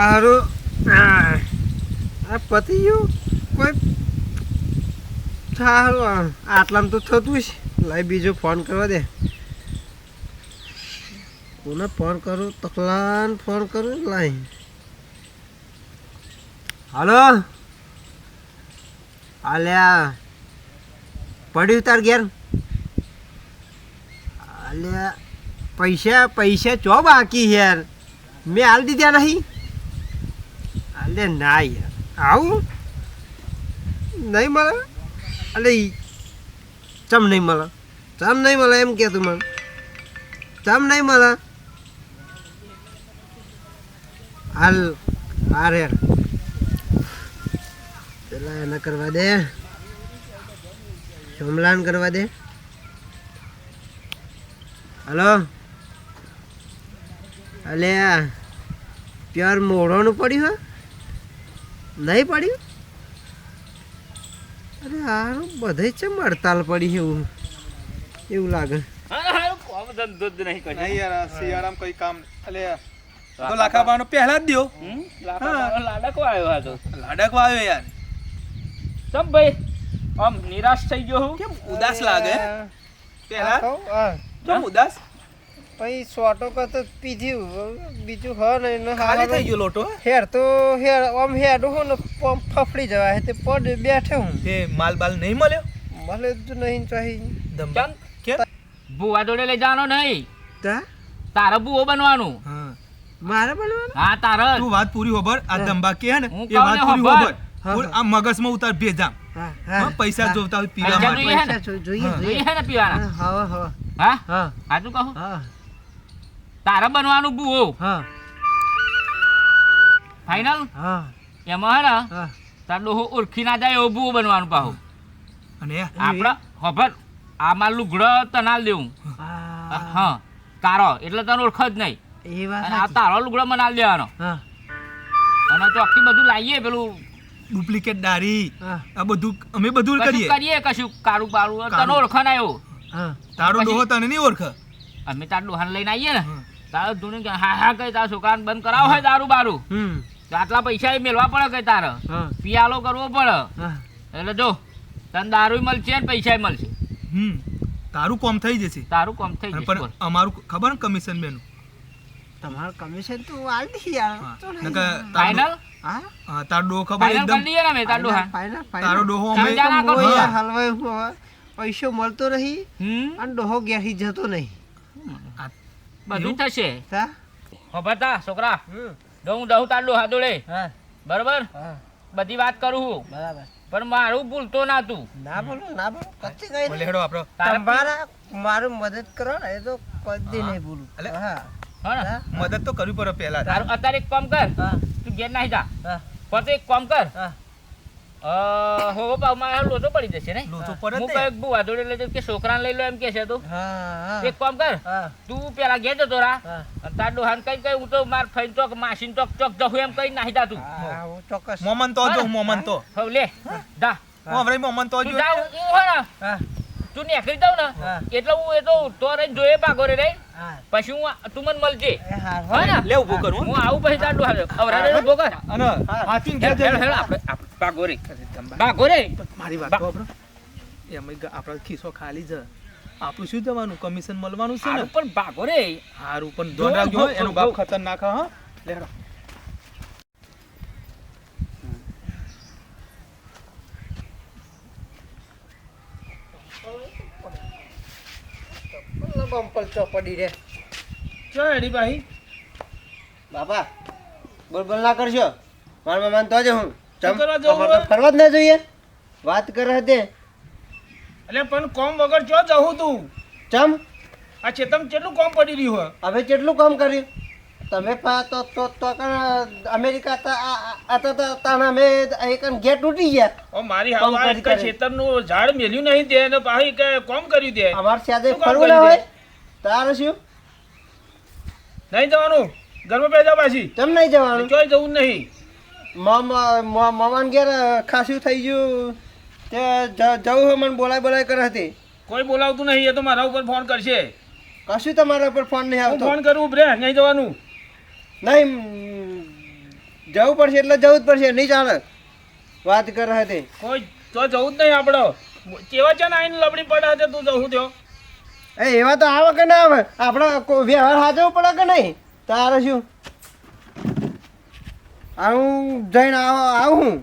હારું આ પતિ ગયું કોઈ સારું આટલામાં તો થતું છે. લાઈ બીજો ફોન કરવા દે. કોને ફોન કરું? તકલાન ફોન કરું. લાઈ હાલો આલ્યા પડ્યું તાર ઘેર? આલ્યા પૈસા ચો બાકી યાર મેં હાલ દીધા નહીં. અલે ના યાર આવું નહીં મળે. અલે ચમ નહીં મળે? ચમ નહીં મળે એમ કે તું મને? ચમ નહીં મળે? હાલ હાર યાર પેલા એને કરવા દે, સોમલાન કરવા દે. હલો અલે પ્યાર મોઢાનું પડ્યું? હા નહીં પડ્યું? અરે હારું બધે છે હડતાલ પડી એવું લાગે. શિયાળામાં કઈ કામ તો લાખાબાનો પહેલા જ દ્યો. લાડકો આવ્યો હતો. લાડકો આવ્યો યાર. તમ ભાઈ આમ નિરાશ થઈ ગયો હું. કેમ ઉદાસ લાગે? પહેલા કેમ ઉદાસ? પછી સોટો કરતો પીધ્યું બીજું હ નહીં ખાલી થઈ ગયો લોટો. હેર તો હેર આમ હેડું હું ને ફફડી જવાય તે પડ બેઠે હું. તે માલ બાલ નહીં મળ્યો? મળે જ નહીં ચાહી ધંધા કેમ? બુવા જોડે લઈ જવાનો નહીં. તા તારે બુઓ બનવાનું. હા મારે બનવાનું? હા તારે. તું વાત પૂરી હોબર. આ ધંબા કે ને હું એ વાત કહું ને પૂરી હોબર. હોબર. આ મગજમાં ઉતાર ભેજામ. હા હા, પૈસા જોતા હોય પીવા પૈસા માટે. જોઈએ હે ને? જોઈએ જોઈએ હે ને પીવાના? હા હા હા હા સાચું કહું? હા તારે બનવાનું બુઓ. હા ફાઈનલ? હા એમાં હે ને હા તાર ડોહો ઓળખી ના જાય એવો બુઓ બનવાનું પાછું. અને આપણે ખબર આ માર લુગડો તનાલ દેવું. હા તારો એટલે તને ઓળખ જ નહીં. એ વાત અને આ તારો લુગડો મનાલ દેવાનો. હા અને ચોકથી બધું લાવીએ પેલું ડુપ્લિકેટ દારી હા આ બધું અમે બધું કરીએ. કરીએ કશું કાળું બાળું તને ઓળખ ના એવું. હા તારો પછી- ડોહો તને નહીં ઓળખે. અમે તાર ડોહાને લઈને આવીએ ને હા. તારે ધૂને કે હા હા કઈ તારા છોકરાને બંધ કરાવો હોય દારૂ બારું તો આટલા પૈસા મેળવા પડે કઈ તારે હા પિયાલો કરવો પડે. હા એટલે જો તને દારૂ મળશે ને પૈસા મળશે. તારું કોમ થઈ જશે. તારું કામ થઈ અને જશે. પણ બોલ. અમારું ખબર ને કમિશન બેનું. તમારું કમિશન તો આલ દી યાર તો નહીં. નકર ફાઈનલ હા તારો ડોહો ખબર ફાઈનલ એકદમ કરી દઈએ ને અમે તાર ડોહા. ફાઈનલ તારો ડોહો તમે અમે જાણા કરો. યાર હલવાય હું હવે પૈસો મળતો નહીં અને ડોહો ઘેરથી જતો નહીં. બધું થશે. તા ખબર તા છોકરા જો હું દઉં તાર ડોહા જોડે હા બરોબર હા બધી વાત કરું હું બરાબર. પણ મારું ભૂલતો ના તું. ના બોલો કચ્છી કઈ બોલે હેડો આપણો. તમારા મારું મદદ કરો ને એ તો કદી નહીં ભૂલું. અલે. હા હા ને? હા મદદ તો કરવી પડે પહેલા. તારું અત્યારે એક કામ કર હા તું ઘેર નાહી જા હા પછી એક કામ કર હા હોવો પાવ માં લોચો પડી જશે ને. લોચો પડે હું તે. કઈક બુવા જોડે લઈ જાઉં કે છોકરાને લઈ લો એમ કે છે તું. હા એક કામ કર હા તું પેલા ઘેર જતો રા હા અને તાર ડોહાને કઈ હું તો માર ફઈન ચોક માસીન ચોક જવું એમ કઈ નાહી જા તું. હા હું ચોક્કસ મોમન તો જો મોમન તો હવે લે જા હું હવે મોમન તો તું જો. જા હું હે ને હા તું નીકળી જાવ ને હા. એટલે હું એ તો તો રહીને જોઈએ પાગો રે રહી હા પછી હું તું મને મળજે એ હાર હા ને લે ઊભું કરું. હું આવું પછી તાર ડોહા અવરાડે ઉભો કર અને હા. હાચીને હેડ ઘેર હેડ જજો. હેડ આપણે પાગો રે પાગો રે મારી વાત તો આપણો એમ આપણો ખિસ્સો ખાલી છે. આપણું શું જવાનું કમિશન મળવાનું છે ને. હારું પણ પાગો રે હારું પણ ધ્યાન રાખજો હો, એનો બાપ ખતરનાક હ. લે હેડો. બમ્પલ ચોપડી રે ચો હેડી ભાઈ. બાપા બોલ ના કરશો મારા મામા તો જ હું શું કરવા જવું તમારે તો હે? ફરવા જ ના જોઈએ વાત કરે તે એટલે પણ કોમ વગર ચો જવું તું. ચમ આ ચેતમ કેટલું કોમ પડી રહ્યું હે. હવે કેટલું કામ કર્યું તમે અમેરિકા તાણા અમે એક ગેટ તૂટી ગયા ઓ મારી કોમ હાવ કરી આ કરે. ખેતરનું ઝાડ મેલ્યું નહીં તે ને પાછી કે કોમ કર્યું તે. અમારે સાથે શું કામ ફરવું ના કરી હોય તારે શું નહીં જવાનું ઘરમાં બે જાવ પાછી. ચમ નહીં જવાનું ચોય જવું જ નહીં. મામાન ઘેર ખાસું થઈ ગયું તે જવું હોય મને બોલાય કરે હતી કોઈ બોલાવતું નહીં. એ તો મારા ઉપર ફોન કરશે. કશું તમારા ઉપર ફોન નહીં હું આવતો ફોન કરું બ્રે નહીં જવાનું. નહીં જવું પડશે એટલે જવું જ પડશે, નહીં ચાલે વાત કરે તે. કોઈ તો જવું જ નહીં આપણો. કેવા છે ને આઈને લબડી પડે છે તું જવું થયો. એવા તો આવે કે ના આવે, આપણે વ્યવહાર સાચવવો પડે કે નહીં? તારે શું હું જઈને આવું.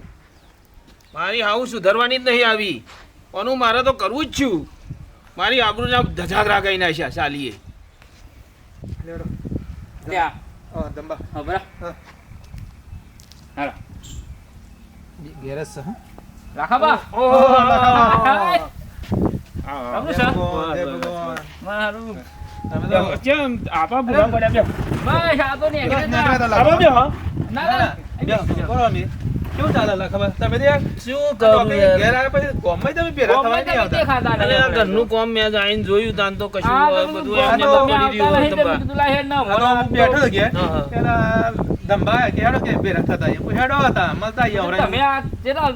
મારી હાવું સુધારવાની જ નહીં આવી. ઓનું મારે તો કરવું જ છું. મારી આબરૂના ધજાગરા કઈ નાખ્યા ચાલીએ. લ્યા દંબા હા બરા હા. હાલો ગેરજ છે હા રાખા બા ઓહો, આપણું છે જય ભગવાન. મારું તમે તો કેમ આપા ભૂલા પડ્યા બે. બસ આ તો ને આપા બે હા. ના ના બોલો ને કેવું ચાલે લા ખબર તમે તો યાર શું કરું યાર? ઘેર આવ્યા પછી ગોમમાં તમે ભેગા થવા નહીં આવતા. ખાતા અરે આ ઘરનું કામ મેં આઈને જોયું તાન તો કશું બધું એમને તો પડી રહ્યું હોય તંબા. આ તો હું બેઠો ઘેર હા, હા. પેલા ધંબા કે હેડો કે ભેગા થતા અહીંયા. હું હેડો હતા મળતા અહીંયા તમે આ કેટલા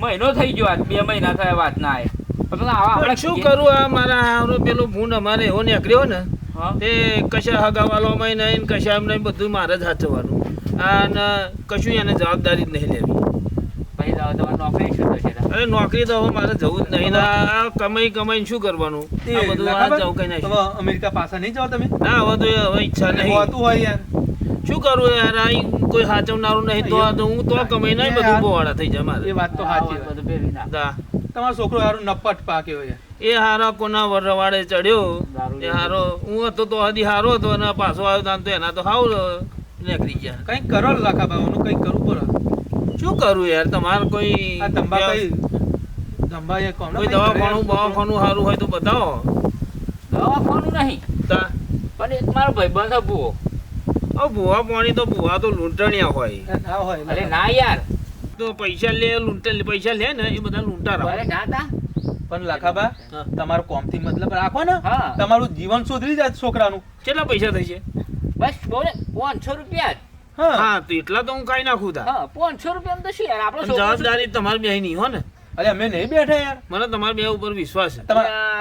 મહિનો થઈ ગયો આજ 2 મહિના થયા વાત ના આય પણ આવા પણ આપણે શું કરું આ મારા હારો પેલો ભૂંડ અમારે એવો નીકળ્યો ને હા તે કશા હગાવાલોમાં નહીં ને કશા એમ નહીં, બધું મારે જ હાચવવાનું. અને કશું એને જવાબદારી જ નહીં લેવી. પછી તો તમારે નોકરી શું થશે અરે નોકરી તો હવે મારે જવું જ નહીં ને આ કમાઈને શું કરવાનું? આ બધું આ જવું કઈ નહીં. હવે અમેરિકા પાછા નહીં જાઓ તમે? ના હવે તો હવે ઈચ્છા નહીં. હોતું હોય યાર. શું કરું યાર, આ કોઈ હાચવનારું નહીં તો હું તો કમાઈને નહીં બધું બોવાડા થઈ જાય એ મારે. વાત તો સાચી વાત. બધું ભેગી ના દા. તમારો છોકરો હારું નપટ પાક્યો યાર. એ હારા કોના રવાડે ચડ્યો દારૂ એ હારો. હું હતો તો હજી હારો હતો અને પાછો આવ્યો તાન તો એના તો હાવ નીકળી ગયા. કંઈક કરો લાખા બાવાનું કંઈક કરવું પડે. શું કરું યાર, તમારે કોઈ આ ધંબા કઈ ધંબા એ કોણ કોઈ દવાખાનું સારું હોય તો બતાવો. દવાખાનું નહીં તા પણ એક મારો ભાઈબંધ હતો ભૂવો. ભૂવા પાણી તો ભૂવા તો લૂંટણિયા હોય. હા હોય અરે ના યાર તો પૈસા લે પૈસા લે ને એ બધા લૂંટારા અરે ના તા પણ લાખાબા હા. તમારો કોમથી મતલબ રાખો ને હા. તમારું જીવન સુધરી જાય છોકરાનું. કેટલા પૈસા થશે? બસ બોલે 500 રૂપિયા જ. હા હા તો એટલા તો હું કાઈ નાખું તા. હા 500 રૂપિયા તો શું યાર આપણો પણ જવાબદારી તમારી બે નહીં હો ને. અરે અમે નહીં બેઠા યાર. મને તમારી બે ઉપર વિશ્વાસ છે.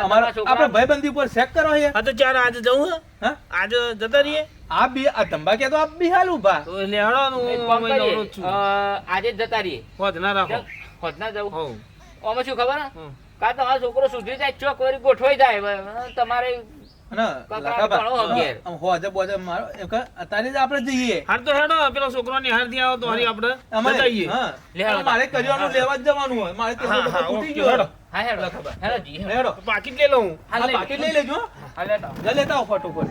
અમારા છોકરા- આપણે ભાઈબંધી ઉપર ચેક કરો યાર. હા તો ચાર આજે જવું હે? હા આજે જતા રહીએ આ બી આ ધંબા કે તો આ બી હાલ ઉભા. તો એટલે હેડો ને એક હું કામ અમે કરીએ, નવરો જ છું. આજે જ જતા રહીએ હોત ના રાખો. હોત ના જવું હોવ. આમાં શું ખબર હે? હમ. કાં તમારો છોકરો સુધરી જાય ચોક વળી ગોઠવાઈ જાય તમારે અને કાકા લાખાબા ભણો અગિયાર. આમ હોજે બોજે મારો એમ કે અત્યારે જ આપણે જઈએ. હાર તો હેડો પેલો છોકરો નિહાર થી આવો તો હારી આપણે અમારે જઈએ. હા લે હાલો. મારે કર્યોનું લેવા જ જવાનું હોય. મારે તે હા, હા, તૂટી ઓકે, ગયો. હેડો. હા હેડો લાખાબા. હેડો જી હેડો. હેડો. પાકીટ લઈ લઉં. હાલ આ લઈ પાકીટ લે. લઈ લેજો હો. હાલ લેતા આવો. જા લેતા આવો ફટોફટ.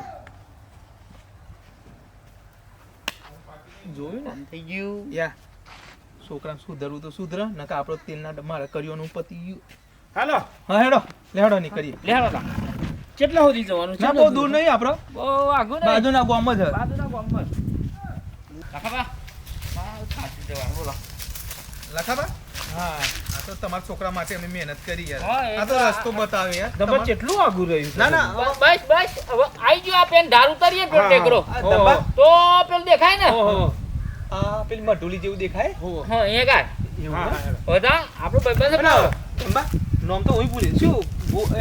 જોયું ને થઈ ગયું યા છોકરાને સુધરવું તો સુધરે નકર આપણો તેલના મારે કર્યોનું પતી ગયું. હાલો હા હેડો લેડો નીકળીએ. લે હેડો તા. કેટલા સુધી જવાનું છે? ના બહુ દૂર નહીં આપણો બહુ આગું નહીં. બાજુના ગામમાં જ છે. બાજુના ગામમાં જ. કાકાબા, મારે ખાસી જવાનું, બોલો. લખાબા હા આ તો તમારા છોકરા માટે અમે મહેનત કરી યાર. હા, એ આ તો તો રસ્તો બતાવે યાર. ધબા તમાર- કેટલું આગું રહ્યું છે? ના ના બસ બસ હવે આઈ ગયો આ પેન ધાર ઉતારીએ પેલો હા, ટેકરો. આ ધબ્બા તો પેલું દેખાય ને ઓહો. આ પેલી મઢુલી જેવું દેખાય ઓહો. હા એ કાઢ એવું હા, ને? હેડો. બધા આપણું ભાઈબંધ છે ને? ધબ્બા નામ તો હું ભૂલી શું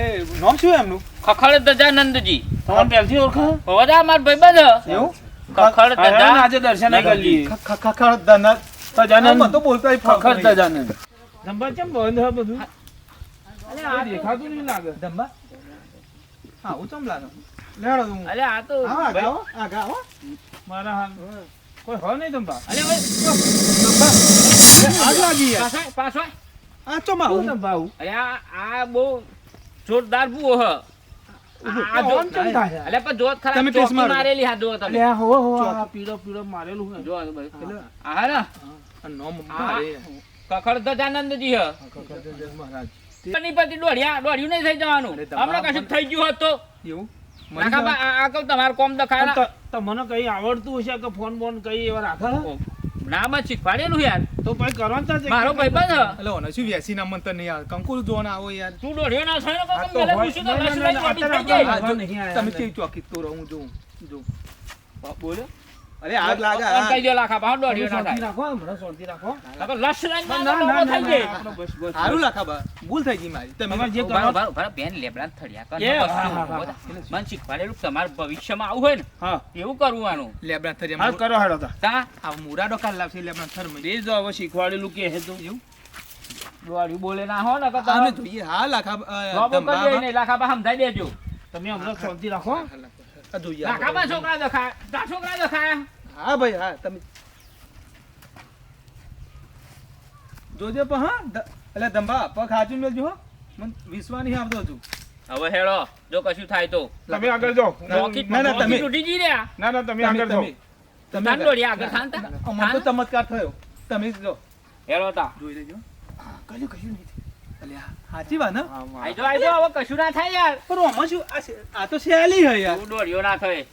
એ નામ શું એમનું ખખડ દજાનંદજી. તમારે પહેલથી ઓળખો? બધા મારા ભાઈબંધ છે. એવું ખખડ હા, હેડો ને દજા આજે દર્શન કરી લઈએ. ખખડ ધનત સજાનંદ. તો બોલતા ખખડ સજાનંદ. ધંબા કેમ બંધ હે બધું? કોઈ દેખાતું નહીં લાગે. ધંબા હા હું ચમ લાગે લેડો હું અલે આ તો હા ગાઓ આ ગાઓ મારા હાલ કોઈ હોય નહીં ધંબા. અલે ઓય, આગ લાગી યાર પાછો આય, પાછો આય. આ ચમ શું આવું ધંબા આવું? અલે આ બહુ જોરદાર બુઓ હ. આ જો આમ કેમ થાય? અલે પણ જોત ખરા તમે કેસ ચોકી મારો. મારેલી હા જો તમે. અલ્યા હો હો આ પીળો પીળો મારેલું હે. જો આ ભાઈ. આ હા ને આ નામ આ મારે ખખડ દજાનંદજી હ. મહારાજ. પની પતિ દોડ્યું નહીં થઈ જવાનું. અરે તમારા હમણાં કશું થઈ ગયું હોત તો એવું નાખાબા આ કહું તમારું કોમ દખાય પણ તમને કઈ આવડતું હશે કે ફોન બોન કઈ એવા રાખે? ના બસ શીખવાડેલું યાર. તો પછી કરવાનું છે. મારો ભાઈબંધ હ. એટલે ઓને શું વેસી ના મંતર નહીં આવે કંકુલ જોવાના આવો યાર તું દોડ્યો ના થાય ને આ કાકા તો મેલે હોય. પૂછ્યું તો ના, ના, દસ ના, મિનિટ અત્યારે થઈ જાય. આપણા જો, નહીં આયા તમે અંદર. કેવી ચોકી કરો હું જોઉં જો બોલો અરે આગ લાગે ઓન કહી દો લાખાબા હો દોડ્યો ના શાંતિ થાય રાખો હમણાં શાંતિ રાખો નકર લસ લઈને ના, મારો ના, ડોબો ના, થઈ ના, જાય. ના. બસ બસ સારું લાખાબા ભૂલ થઈ ગઈ મારી તમે તમારે જે જે કરો. ઉભા રહો, બેન લેબડા થળિયા કર એ, વસ્તુ. હા, હા, બધા. મને શીખવાડેલું કે તમારે ભવિષ્યમાં આવું હોય ને હા એવું કરવાનું લેબડા થરી હાલ કરો હેડો તા તા આ મુરાડો કાલ લાવશે લેબડા થર માં એ જો હવે શીખવાડેલું કે હે તો એવું દોડ્યું બોલે ના હો ને આમે જોઈએ હા લાખાબા ડોબો કરી દે ને લાખાબા સમજાઈ દેજો તમે હમણાં શાંતિ રાખો આ જોઈએ લાખાબા છોકરા દેખાય તા છોકરા દેખાય હા ભાઈ હા તમે જોજે પણ હા એટલે ધંબા પગ હાચું મેલજો હો મને વિશ્વાસ નહીં આવતો હજુ હવે હેડો જો કશું થાય તો તમે આગળ જાઓ રોકી ના, ના, તમે- તૂટી જી રહ્યા ના ના તમે આગળ જાઓ તાન દોડ્યા આગળ થાન તા અમાર તો ચમત્કાર થયો તમે જ જો હેડો તા જોઈ લેજો કશું કશું નહીં અલ્યા સાચી વાત ને આઈ જો હવે કશું ના થાય યાર પણ આમાં શું આ તો શેલી હે યાર તું દોડ્યો ના થાય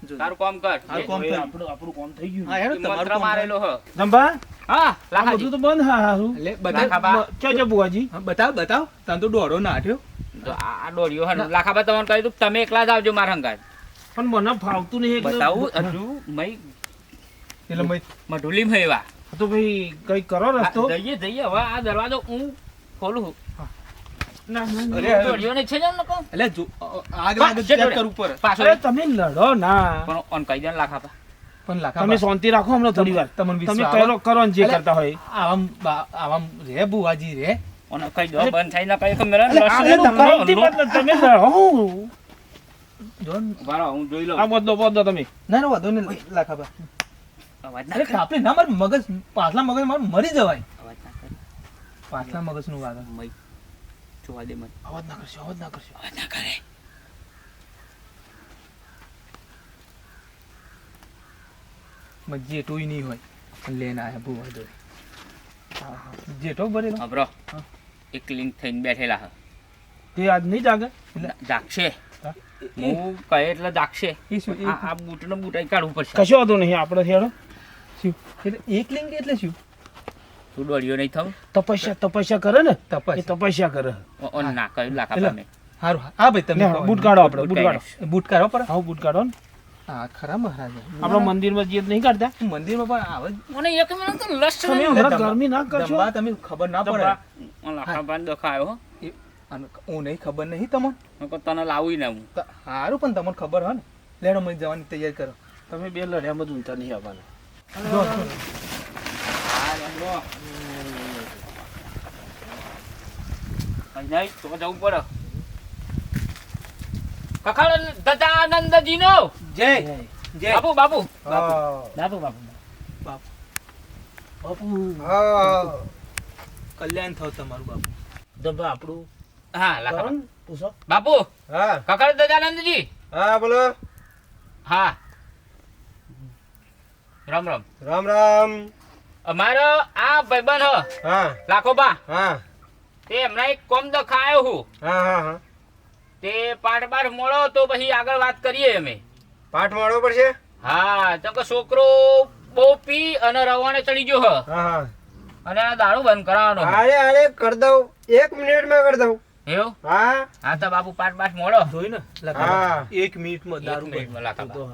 જો. તારું કામ કર આ કોમ થયું. આપણું કામ થઈ ગયું હા હેડો તમારું મંત્ર કામ મારેલો હ ધંભા હા આ લાખાજી બધું તો બંધ હા હારું એટલે લાખાબા. બધા ચો બુઆજી હા, બતાવ તને તો દોડો ના આઠ્યો તો આ દોડ્યો હે લાખાબા તમને કહ્યું તું કે તમે એકલા જ આવજો મારા હંગાત પણ મને ફાવતું નહીં એટલે બતાવું હજુ મય એટલે મેં મઢુલી મહેવા તો ભાઈ કઈ કરો રસ્તો જઈએ હવે આ દરવાજો હું ખોલું ના, ના, ના. અરે, દોડ્યો ને છે જ ને કહું એટલે જો આગ બા, લાગે છે ચેક જોડે. કરવું પડે પાછો અરે તમે લડો ના પણ ઓન કહી દે ને લાખાબા પણ લાખા તમે શાંતિ રાખો હમણાં થોડી વાર તમને તમે વિશ્વાસ કરો કરો ને જે અલે, કરતા હોય આવામ રે બુવાજી રે ઓન કહી દો બંધ થઈ ના કહી કે મેરા અલે, આ બધું કરમથી બદલો, તમે લડો. જોન બરાબર હું જોઈ લઉં આ બદલો તમે ના ના વાંધો નહીં લાખાબા અવાજ ના અરે કર. કાપી ના મારું મગજ પાછલા મગજ મારું મરી જવાય અવાજ ના કર. પાછલા મગજ નું વાગે મય જોવા દે મને અવાજ ના કરશો અવાજ ના કરશો અવાજ ના કરે જેઠો નહીં હોય લેના આયા બુવા જોડે જેઠો ભરેલો અબરો હા. એક લિંક થઈને બેઠેલા હ તે આજ નહીં જાગે જાગશે હા. હું કહે એટલે જાગશે એ શું આ આ બૂટનો બૂટાઈ કાઢવું પડશે કશો વાંધો નહીં આપણે હેડો શું એટલે એક લિંગ એટલે શું તું દોડ્યો નહીં થવું તપસ્યા કરે ને એ તપાસ તપસ્યા કરે ઓ ના કહ્યું લાખા એટલે- પામે હારું હા ભાઈ તમે લે, કહો. બૂટ કાઢો આપણે બૂટ કાઢો બૂટ કાઢો પર હા બૂટ કાઢો ને હા ખરા મહારાજા આપણે મંદિરમાં જઈએ તો નહીં કાઢતા મંદિરમાં પણ આવે જ. મને એક મિનિટ તો લસ તમે હમણાં ગરમી ના કરશો દંભા તમે ખબર ના પડે લાખા પાન દખાયો હો એ- અને હું નહીં ખબર નહીં તમને નકર તને લાવું ને હું સારું પણ તમને ખબર હોય ને લેડો મને જવાની તૈયારી કરો તમે બે લડ્યામાં જ ઊંચા નહીં આવવાના જો, નહીં તો જવું પડે કખાળ દજાનંદજી નો જય જય બાપુ બાપુ બાપુ બાપુ બાપુ હા કલ્યાણ થાવ તમારું બાપુ ધંભા આપણું હા લાખા કરો ને, પૂછો બાપુ હા કખાળ દજાનંદજી હા બોલો હા રામ રામ રામ રામ અમારો આ ભાઈબંધ હ હા લાખોબા હા તે હમણાં એક કોમ દખાયો હું હા હા હા તે પાઠ બાઠ મળો તો પછી આગળ વાત કરીએ અમે પાઠ મારવો પડશે હા તો કે છોકરો બહુ પી અને રવાને ચડી ગયો હ હા હા અને આ દારૂ બંધ કરાવવાનો હ. અરે અરે કરી દઉં 1 મિનિટમાં કરી દઉં એવું હા હા તો બાપુ પાઠ બાઠ મળો જોઈ ને હા. લખા 1 મિનિટમાં એક દારૂ મિનિટમાં બંધ. લાખાબા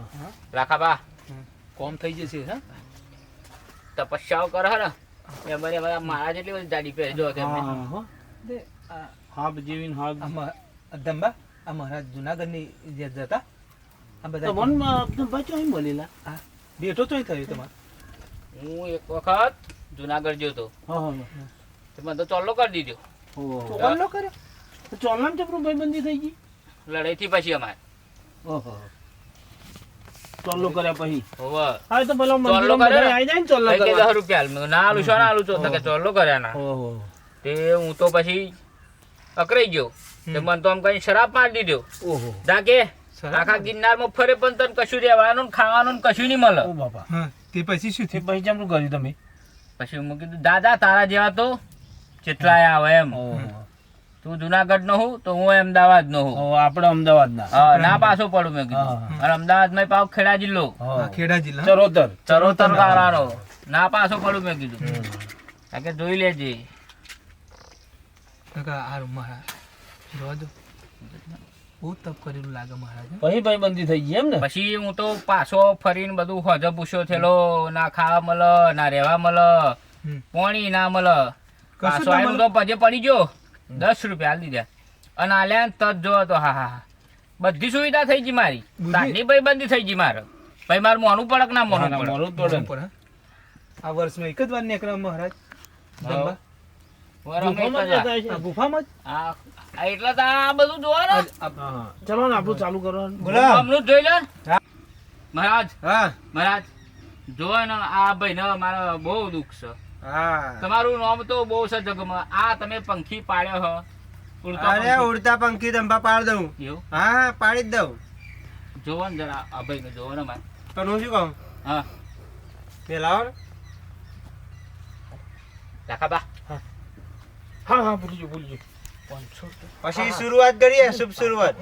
લાખાબા કોમ થઈ જશે હા તપસ્યાઓ કરે હે ને એ બરે બધા મારા જેટલી બધી જાડી પહેરી જો તેમને હા હો. તે આ હાબ જેવીને હાબ દંબા આ મહારાજ જુનાગઢની જે જતા આ બધા તમને ભાઈ ચોઈ મળેલા હા બેઠો તોય થયું તમારે હું એક વખત જુનાગઢ ગયો તો હા હા તે મને તો ચોલ્લો કરી દીધો ઓહો ચોલ્લો કર્યો ચોલનામ ચપરું ભાઈબંધી થઈ ગઈ લડાઈ થી પછી અમારે ઓહો ચોલ્લો કર્યા પછી હોવે હા એ તો પેલો ચોલ્લો મંદિરમાં કર્યો બધા આવી જાય ને ચોલ્લો કઈ કે કરવા 10 રૂપિયા આલ. મેં કીધું ના આલું છો ના આલું છો તો કે ચોલ્લો કર્યા ના ઓહો તે હું તો પછી અકરાઈ ગયો તે મને તો આમ કઈ શરાબ મારી દીધો ઓહો જાકે શરાબ આખા ગિરનારમાં ફરે પણ તને કશું રહેવાનું ને ખાવાનું ને કશું નહીં મળે ઓ બાપા હા તે પછી શું તે થયું પછી ચમનું કર્યું તમે પછી મેં કીધું દાદા તારા જેવા તો કેટલાય આવે એમ ઓહો તું જુનાગઢ નો હું તો હું અમદાવાદ નો હું ઓ આપણે અમદાવાદના હા ના પાછો પડું મેં કીધું હા. અને અમદાવાદમાં પાવ ખેડા જિલ્લો હા, ખેડા જિલ્લા ચરોતર ચરોતર ગાળાનો ના પાછો પડું મેં કીધું કારણ કે જોઈ લેજે કાકા હારું મહારાજ જોવા દો બહુ તપ કરેલું લાગે મહારાજ. પછી ભાઈબંધી થઈ ગઈ એમ ને? પછી હું તો પાછો ફરીને બધું હોજો પૂછ્યો થયેલો, ના ખાવા મળે ના રહેવા મળે, હમ. પાણી ના મળે. પાછો ના આવીને તો પજે પડી ગયો, 10 રૂપિયા આલી દીધા અને આલ્યા ને તજ જો તો. હા હા, બધી સુવિધા થઈ ગઈ મારી. તારની ભાઈબંધી થઈ ગઈ મારે. ભાઈ મારે મોનું પડે કે ના મોનું પડે? મોરું જ પડે ને. ઉપર, હા. આ વર્ષમાં એક જ વાર નીકળ્યા મહારાજ જમવા? ગુફામાં જ જતા હશે. આ ગુફામાં જ? આ એટલે તો આ બધું જોવો ને. હા. ચલો ને આપણું ચાલુ કરો. બોલો. આમનું જ જોઈ લો ને. મહારાજ હા મહારાજ જોવો ને, આ ભાઈ ને મારે બહુ દુઃખ છે. હા તમારું નામ તો બહુ છે જગમાં. આ તમે પંખી પાડ્યો હો, ઉડતો અરે પંખી. ઉડતા પંખી દંભા પાડ દઉં. એવું હા પાડી જ દઉં. જોવો ને જરા આ ભાઈ ને જોવો ને મારે. પણ હું શું કહું, હા પેલાઓ રાખા બા. હા હા ભૂલી ગયો. પછી શરૂઆત કરીએ, શુભ શરૂઆત.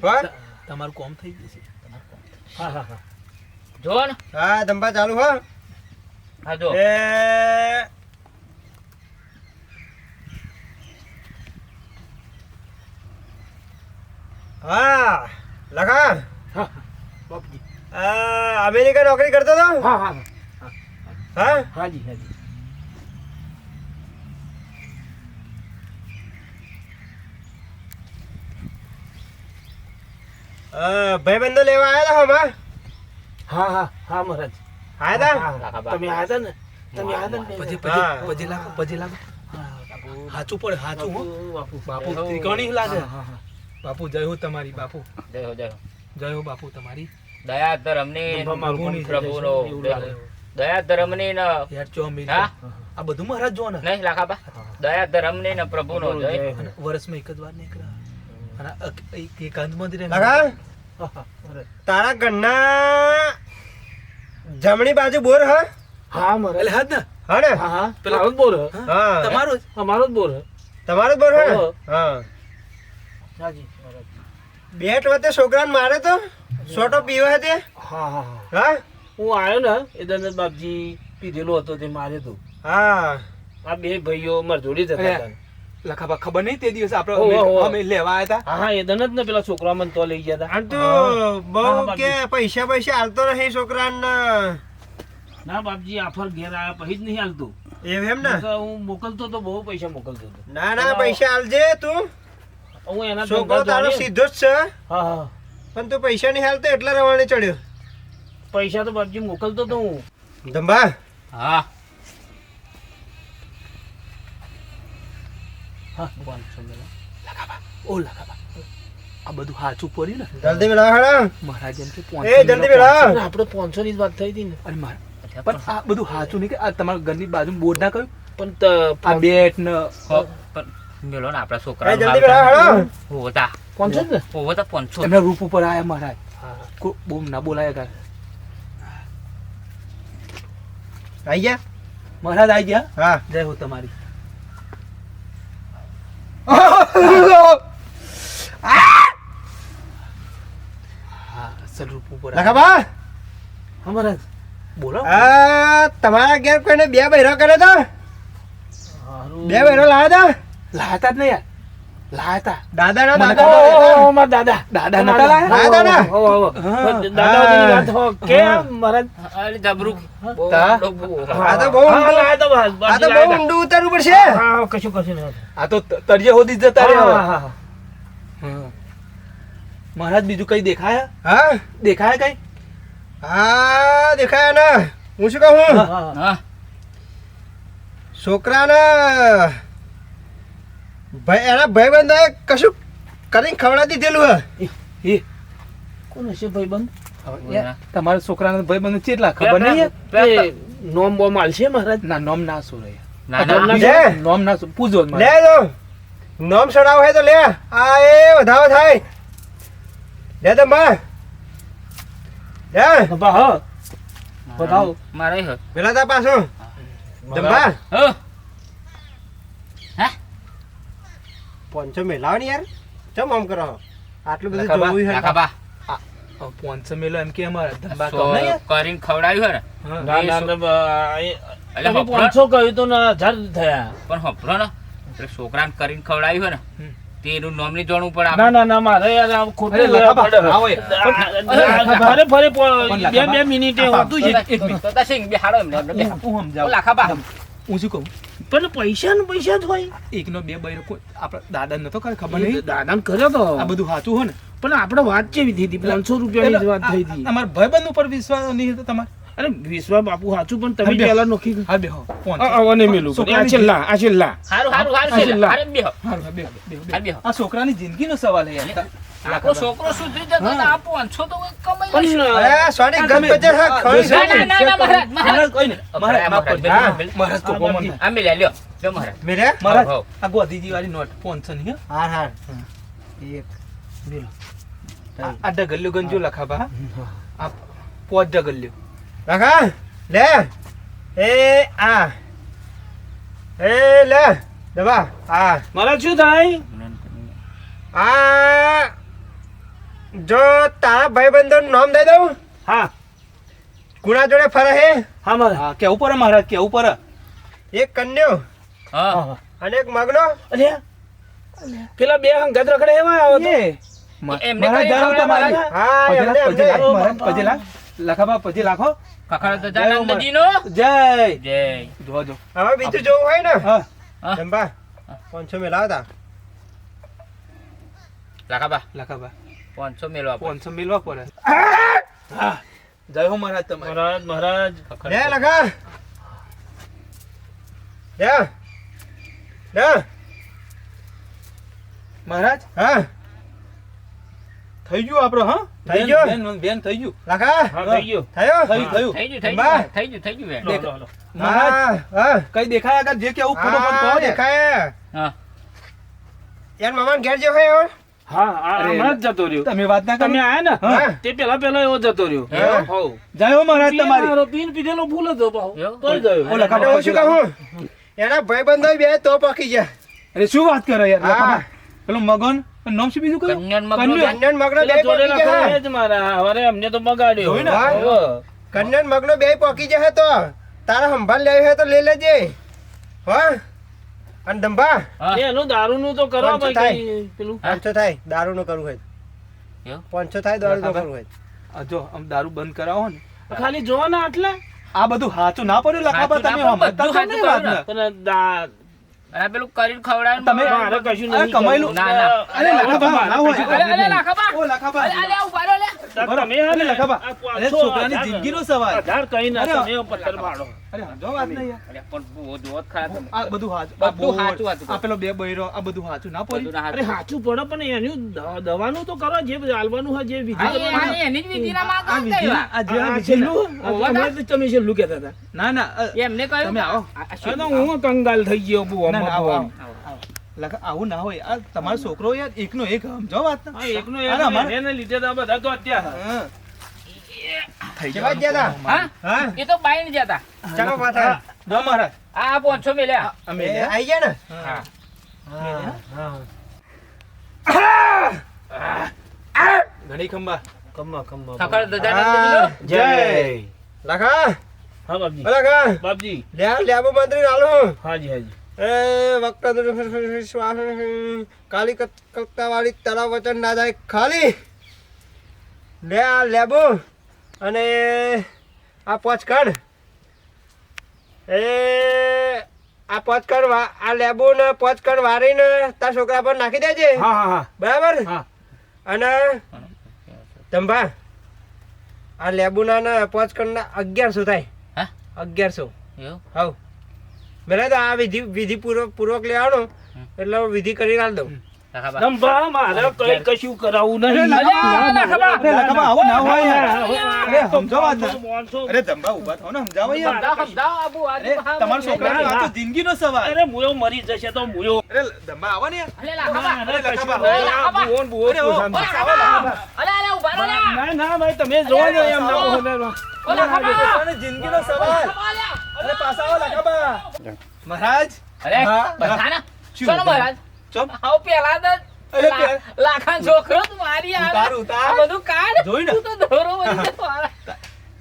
બસ? તમારું કોમ થઈ જશે. હા હા હા. જોવો ને. હા દંભા ચાલુ હો. હા જો. એ હા લખા હા બાપજી. અમેરિકા નોકરી કરતો હતો. હા હા હા હાજી હાજી. ભાઈબંધો લેવા આવ્યા હતા હમણાં. હા હા હા મહારાજ. આવ્યા રાખા બા. તમે આવ્યા હતા ને? તમે આવ્યા હતા ને? પજે હા. પજે લાગો, પજે લાગો. હાચું પડે, હાચું હો. બાપુ બાપુ હો. ત્રિકોણી લાગે. હા હા. બાપુ જય હો તમારી, બાપુ જય હો જય હો. જય હો બાપુ તમારી. દયા ધર્મની પ્રભુની પ્રભુનો એવું જય લાગે. હો. દયા ધર્મની ને યાર ચો મિલ. હા આ બધું મહારાજ જો ને. નહીં રાખા બા. દયા ધર્મની ને પ્રભુનો જય. અને વર્ષમાં એક જ વાર નીકળ્યા. અને એકાંત મંદિરે લખા હા હા મહારાજ. તારા ઘરના જમણી બાજુ બોર હ હા મહારાજ. એટલે હાથ ને હા ને? હા હા. પેલા આવો જ બોર હે. હા તમારો જ. અમારો જ બોર હે. તમારો જ બોર હે ને? ઓહો. હા હાજી મહારાજ. બેટ વતે છોકરાને મારે તો સોટો પીવે છે તે. હા હા હા. હા હું આવ્યો ને એ દંડત બાપજી પીધેલો હતો તે મારે તો. હા આ બે ભાઈઓ માર જોડે જ હતા. અરે. લખાબા ખબર નહીં તે દિવસે ઓહો, ઓહો. આપણે અમે લેવા આવ્યા હતા. હા હા એ દંડત ને પેલા છોકરા મને તો લઈ ગયા હતા. આમ તો હા, બહુ બાપજી. કે પૈસા પૈસા હાલતો નહીં છોકરાને. ના બાપજી આફર ઘેર આવ્યા પછી જ નહીં હાલતું. એવું એમ ને? નકર હું મોકલતો તો બહુ પૈસા મોકલતો હતો. ના ના પૈસા હાલજે તું. હું એના છોકરો ધંધા તારો જોડે- સીધો જ છે, હા હા પણ તું પૈસા નહીં હાલતો એટલે રવાણે ચડ્યો. પૈસા તો બાપજી મોકલતો તો હું. ધંભા હા હા 500 મેલા. લખાબા ઓ લખાબા આ બધું હાચું પડ્યું ને. જલ્દી મેળા હેડા. મહારાજ એમ કે એ જલ્દી મેળા. અને આપણે 500 ની જ વાત થઈ હતી ને. અરે મારા પણ આ બધું હાચું નહીં કે આ તમારા ઘરની બાજુ બોર્ડ ના કહ્યું પણ આ બેટ ને મેલો ને આપણા એ છોકરા જલ્દી મેળા હેડા. હોતા 500 જ ને. હોતા 500. એમના રૂપ ઉપર આયા મહારાજ. હા બોમ ના બોલાયા કર. આઈ ગયા? મહારાજ આવી ગયા. હા જય હો તમારી. હા અસલ રૂપ ઉપર આયા. લખાબા હા મહારાજ. બોલો તમારા ઘેર કોઈને બે બૈરો કરે તો? હારું. બે બૈરો લાવ્યા હતા? લાયા તા જ ને યાર. લાયા તા. દાદા ના મને દાદા ઓહો, મારા દાદા. દાદા નતા લાયા? લાયા તા ને? ઓહો, ઓહો. હા. દાદાઓની વાત હો કે મહારાજ. અરે જબરું. તા? આ તો બહુ હા, ઊંડું- લાયા તા બાપજી, આ તો બહુ લાયા તા. ઊંડું ઉતરવું પડશે. હા કશું નહીં. આ તો તળિયે હોદી જ જતા હા, રહ્યા હા, હવે. હા. હા. મહારાજ બીજું કઈ દેખાયા? હા દેખાયા કઈ? હા દેખાયા ને. હું શું કહું, હા, હા. હા છોકરાને ભાઈ એના ભાઈબંધે કશું કરીને ખવડાવી દીધેલું હે. એ કોણ હશે ભાઈબંધ? યાર, તમારા છોકરાના ભાઈબંધ ચેટલા ખબર નહીં યાર? એ નોમ બોમ આલશે મહારાજ? ના નોમ ના સો રે. ના ના લે નોમ ના સો પૂછો જ લે મારે. તો નોમ ચડાવો હે તો લે. આ એ વધાવો થાય. લે તો માં લે બાપા, હા. બતાવો. મારે હ પેલા તા પાછો જંબા હો 500 મેલાવો ને યાર. ચમ આમ કરો? આટલું બધું લખાબા, જોવું હે. રાખા બા. 500 મેલો એમ કે અમારા ધંધા સો કમ નહીં યાર? કરીને ખવડાવ્યું હે ને. હા. ના, ના, એ ના, એટલે તમે હફરા- 500 કહ્યું તો ના 1000 થયા. પણ હફરો ને એટલે છોકરાને કરીને ખવડાવ્યું હે ને હમ. તેનું નામ નહીં જાણવું પડે ના ના ના મારે યાર આ ખોટું અરે લેવા લખાબા, પડે. આવો યાર. ફરે ફરે પણ બે લખાબા. મિનિટે આપા. હોતું છે. એક મિનિટ. તો તાશે બે હાડો એમને એમને બે. હું સમજાવું. ઓ લાખાબા. હું શું કહું પણ પૈસા ને પૈસા જ હોય. એકનો બે બૈરો કોઈ આપણા દાદા નતો કરે ખબર નહીં દાદાને કર્યો તો આ બધું સાચું હોય ને પણ આપણે વાત કેવી થઈ હતી 500 રૂપિયાની જ વાત થઈ હતી. અમારા ભાઈબંધ ઉપર વિશ્વાસ નહીં હતો તમારે અરે વિશ્વા બાપુ સાચું પણ તમે હા, બે. પહેલા નોખી ગઈ. હા બે હો ફોન આને મેલું પડે. આ છેલ્લા આ છેલ્લા હારું હારું હારું છે હા, હારે બેહો. હારું, હા, બે હો, બે હો, બે હો. હારે બેહો. આ છોકરાની જિંદગીનો સવાલ છે યાર આપણો છોકરો સુધરી જતો ને આ 500 તો કમાઈ પણ લેશે. અરે સોની ગણપતિ હા ના ખોલ ના ના મહારાજ મહારાજ મહારાજ કોઈ નહીં મહારાજ માફ કરજો. હા. મહારાજ તો કોમન થાય. આ મેલ્યા લ્યો લ્યો મહારાજ મેરે મહારાજ હો, હો. આ ગોધીજી વાળી નોટ 500 ની હો. હાર હાર એક બેલો. આ ડગલ્યો ગંજો લખાબા આ પોચ ડગલ્યો લખા લે એ આ એ લે દબા આ મારા શું થાય આ જો તારા ભાઈબંધોનું નામ દઈ દઉં હા કુણા જોડે ફરે હે હા મારા હા કેવું પડે મહારાજ કેવું પડે એક કન્યો હા અને એક મગનો અરે પેલા બે હંગાત રખડે એવા આવો તો. એમને મહારાજ કઈ જાણો ખબર તમારી મહારાજ? હા એમને પજે લાખ, એમને મહારાજ પજે લાખ. લખાબા પજે લાખો કખડ તો જાનંદજીનો જય જય જો જો હવે બીજું જોવું હોય ને હા હા. જંબા 500 મેલાવતા લાખાબા લખાબા 500 મેલો આપો. 500 મિલવા પડે હા જય હો મહારાજ તમારે મહારાજ મહારાજ લે લખા લે લે મહારાજ હા થઈ ગયું આપણો હા થઈ ગયું? બેન બેન થઈ ગયું લખા હા થઈ ગયો થયો થયું થયું થઈ ગયું થઈ બા. ગયું થઈ ગયું થઈ ગયું બેન. લો, લો, લો. મહારાજ હા હા કઈ દેખાય આગળ જે કેવું ફોટો હા કહો ને દેખાય હા યાર મામાને ઘેર જો હોય હા આ અરે, હમણાં જ જતો રહ્યો તમે વાત ના તમે કરી આયા ને હા. તે પેલા પેલા એવો જતો રહ્યો હા. હોવ. જય હો મહારાજ તમારી પીએનો પીન પીધેલો ભૂલ હતો પાછો. એવું? તોય ગયો. ઓલા અને હું શું કહું એના ભાઈબંધો બે તો પકી ગયા અરે શું વાત કરો યાર હા. લખાબા પેલો મગન નામ શું બીજું કયું કન્યાન મગનો કન્યો. બેન. કન્યાન મગનો બે પેલા જોડે પકી ગયા લખાય જ મારા હવે અમને તો બગાડ્યો જોયું ને? હોવ. કન્યાન મગનો બે પકી જાય તો તારા સંભાળ લેવી હોય તો લઈ લેજે હા અને દંભા હા. એનું દારૂનું તો કરો પાંચસો ભાઈ થાય. કઈ પેલું 500 થાય દારૂ નું કરવું હોય એવું? 500 થાય દારૂ નું કરવું હોય આ જો આમ દારૂ બંધ કરાવો ને ખાલી જોવા ના આટલા આ બધું હાચું ના પડ્યું લખાબા હાચું તમે ના પડ્યું, સમજતા બધું કેમ નહીં હાચું વાતને? પણ દા- અને આ પેલું કરીને ખવડાવે તમે- મારે કશું અરે નહીં કમાયેલું ના, ના. અરે લખાબા ના હોય અરે અરે લાખાબા ઓ લખાબા અરે અરે ઉભા રહો લે. કરવું. તમે હે અરે ને, લખાબા આ અરે 500 છોકરાની આધાર- જિંદગીનો સવાલ આધાર કઈ ના અરે, તમે પથ્થર પાડો અરે સમજો વાત નહીં યાર અરે પણ બહુ જોત ખરા તમે. આ બધું હાચું બધું હાચું હાચું. આ પેલો બે બૈરો આ બધું હાચું ના બધું પડ્યું ના અરે હાચું. સાચું પડે પણ એનું દવાનું તો કરો જે હાલવાનું હોય જે વિધિ હા, એ- કરવાની હા, એની જ વિધિના આ માગો વિધિ કહેવા. આ જે આ આ વિધિ ના- છેલ્લું આ હમણાં જ તમે છેલ્લું કહેતા હતા ના ના એમને કહ્યું તમે આવો. આ અરે શું? તો હું કંગાલ થઈ ગયો બહુ ના, ના, આવો, આમાં આવો, આવો. લખા આવું ના હોય આ તમારો છોકરો યાર એકનો એક સમજો વાત હા એકનો અરે, અમારે- એને લીધે તો આ બધા તો અત્યારે થઈ કેવા ગયા તા? હા? હા એ તો બાઈને જતા. ચાલો પાછા જો મહારાજ આ 500 મેલ્યા. અમે એ આઈ ગયા ને હા. હા ઘણી ખંબા કમ્મા કમ્મા ખખડ દજાનંદજીનો. જય લખા હા બાપજી લખા બાપજી લેબો મંત્રી આલો હાજી હાજી એ વખત શ્વાસ કાલી કલકત્તા વાળી તારા વચન ના જાય ખાલી લે આ લેબો અને આ પોચકડ એ આ પોચકડ આ લેબુ ને પોચકડ વારીને તારા છોકરા પર નાખી દેજે હા હા હા બરાબર હા. અને તંબા આ લેબુના ને પોચકડ ના 1100 થાય હા? 1100 એવું? હાવ મેં તો આ વિધિ પૂર્વક લેવાનો એટલે વિધિ કરી આલ દઉં લાખાબા. દંભા મારે કઈ કશું કરાવવું નહીં અરે, લાખાબા. અરે લખાબા આવું ના હોય યાર અરે સમજો વાત ને. માણસો- અરે ધંબા ઉભા થાઓ ને સમજાવો યાર સમજાવો, સમજાવો, આબુ, અરે આબુ, તમારા છોકરાનો આ તો જિંદગીનો સવાલ અરે મુયો મરી જશે તો મુયો અરે ધંબા આવો ને યાર અરે લાખાબા. અરે કશું લખાબા. નહીં. આ ભુવન ભુવન અરે, ઓ, પૂછાનું. અરે લાખાબા. અરે, અરે, ઉભા રહો લ્યા. ના ના ભાઈ તમે જોવો ને એમ ના બોલો. ઓ લાખાબા. છોકરાનો જિંદગીનો સવાલ લાખાબા લ્યા. અરે પાછા આવો લખાબા મહારાજ અરે, હા. બધાના. શું? ચલો મહારાજ. ચમ આવો પેલા તો અરે, પેલા- લાખાનો છોકરો તો મારી આવે. ઉતાર, ઉતાર. આ બધું કાઢ. જોઈ ને. તું તો દોરો બની જતો હારા.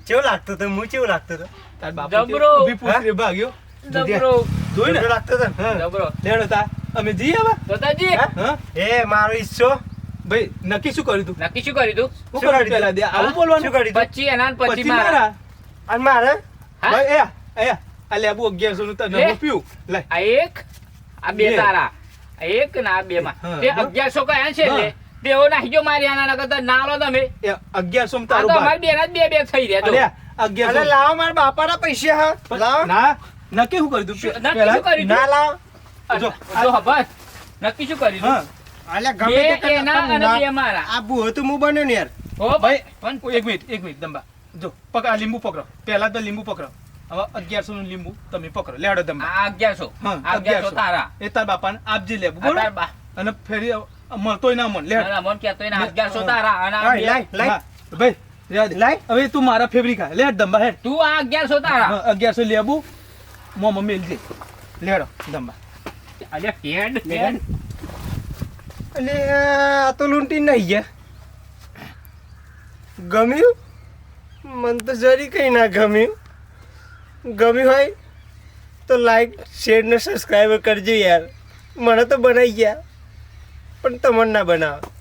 કેવું લાગતું હતું હું કેવું લાગતું હતું તાર બાપુ જબરો. ઊભી પૂછડી ભાગ્યો જબરો. જોઈ ને કેવું લાગતું હતું જબરો. લેડો તા અમે જઈએ હવે તો તાજી હા એ મારો હિસ્સો ભાઈ નક્કી શું કર્યું તું નક્કી શું કર્યું તું શું કર્યું પેલા દે આવું બોલવાનું શું કરી દીધું? પછી એના ને પછી પછી મારા મારા અને મારે હા? ભાઈ એ આ લેબુ 1100 નું તને લે. રૂપિયું લે આ એક આ બે બે. તારા આ એક ને આ બે માં હા. તે 1100 કયા છે હા. એટલે તેઓ નાખી જો મારી આના કરતા ના લો તમે એ 1100 માં આ તારું તો ભાગ. અમારી બે ના બે થઈ રહ્યા અરે તો 1100 અરે લાવો મારા બાપાના પૈસા હા લાવો ના નક્કી શું કર્યું તું નક્કી પેલા શું કર્યું ના લાવો જો, જો હબસ નક્કી શું કર્યું હા તું અલ્યા બે ગમે તે એના કરતા અને બે ના- મારા આ બુહો તો હું બન્યો ને યાર હો ભાઈ પણ એક મિનિટ દંબા જો આ લીંબુ પકડો પહેલા તો લીંબુ પકડો હવે 1100 નું લીંબુ તમે પકડો લેડો દંબા આ 1100 હા, આ 1100 તારા એ તાર બાપાને આપજે લેબુ આ બોલો તાર બા અને ફેરી મળતોય ના મન લેડ ના મન કહેતો એને 1100 તારા અને આ હા, બે. લાય લાય હા, ભાઈ રેવા દે. લાય. હવે તું મારા ફેવરી ખા લેડ દંબા હેડ તું આ 1100 તારા 1100 લેબુ મોમાં મેલજે લેડો દંબા અલ્યા ટેડ એટલે આ તો લૂંટી નહીં ગયા ગમ્યું મને તો જરી કઈ ના ગમ્યું ગમ્યું હોય તો લાઈક શેર ને સબસ્ક્રાઈબ કરજો યાર મને તો બનાવી ગયા પણ તમને ના બનાવો